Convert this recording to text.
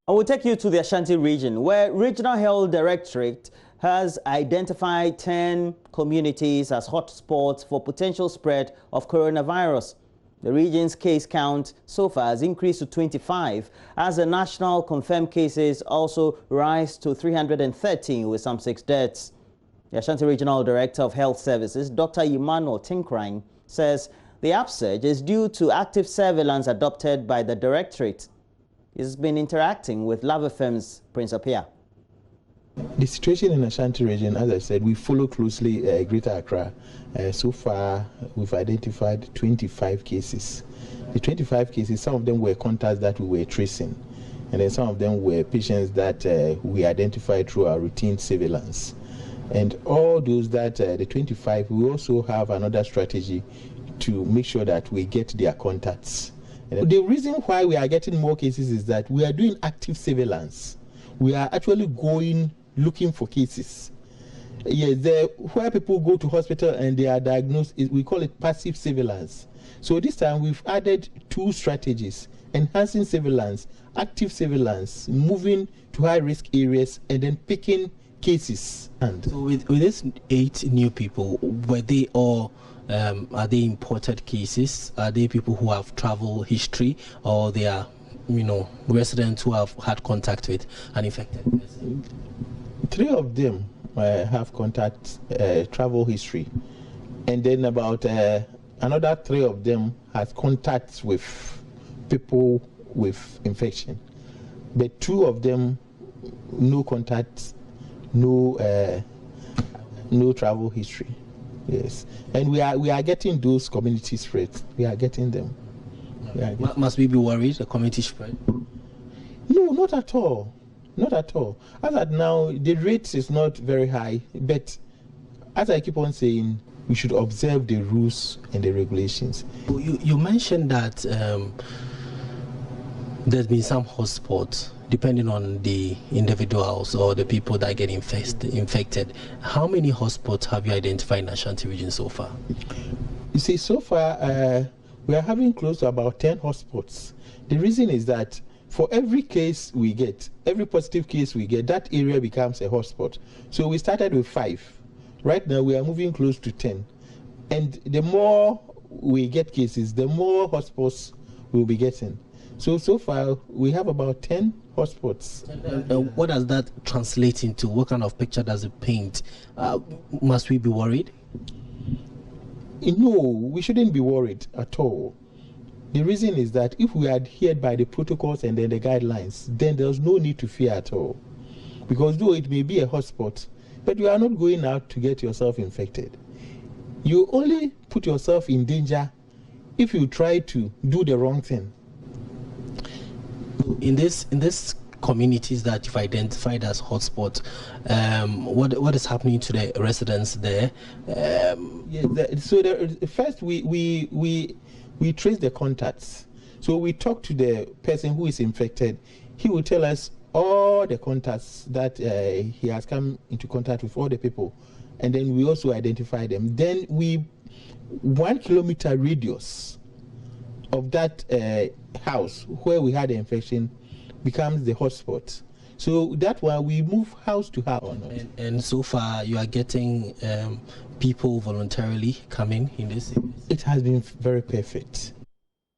I will take you to the Ashanti region, where Regional Health Directorate has identified 10 communities as hotspots for potential spread of coronavirus. The region's case count so far has increased to 25, as the national confirmed cases also rise to 313, with some 6 deaths. The Ashanti Regional Director of Health Services, Dr. Emmanuel Tinkrine, says the upsurge is due to active surveillance adopted by the Directorate. He's been interacting with Lava Firm's Prince Apia. The situation in Ashanti region, as I said, we follow closely Greater Accra. So far, we've identified 25 cases. The 25 cases, some of them were contacts that we were tracing, and then some of them were patients that we identified through our routine surveillance. And all those that, the 25, we also have another strategy to make sure that we get their contacts. And the reason why we are getting more cases is that we are doing active surveillance. We are actually going looking for cases. Yes, where people go to hospital and they are diagnosed, we call it passive surveillance. So this time we've added 2 strategies: enhancing surveillance, active surveillance, moving to high-risk areas, and then picking cases. And so with these 8 new people, were they all are they imported cases? Are they people who have travel history, or they are, residents who have had contact with an infected person? 3 of them have contact travel history, and then about another 3 of them has contacts with people with infection, but 2 of them no contacts, no travel history. Yes, and we are getting those community spreads. We are getting them. Must we be worried, the community spread? No, not at all. Not at all. As at now, the rate is not very high, but as I keep on saying, we should observe the rules and the regulations. You mentioned that there's been some hotspots depending on the individuals or the people that get infected. How many hotspots have you identified in Ashanti region so far? You see, so far we are having close to about 10 hotspots. The reason is that for every case we get, every positive case we get, that area becomes a hotspot. So we started with 5. Right now we are moving close to 10. And the more we get cases, the more hotspots we'll be getting. So far we have about 10 hotspots. What does that translate into? What kind of picture does it paint? Must we be worried? No, we shouldn't be worried at all. The reason is that if we adhered by the protocols and then the guidelines, then there's no need to fear at all. Because though it may be a hotspot, but you are not going out to get yourself infected. You only put yourself in danger if you try to do the wrong thing. In this communities that you've identified as hotspots, what is happening to the residents there? First we trace the contacts. So we talk to the person who is infected. He will tell us all the contacts that he has come into contact with, all the people, and then we also identify them. Then 1 kilometer radius of that house where we had the infection becomes the hotspot. So that one we move house to house. And so far you are getting people voluntarily coming in this? It has been very perfect.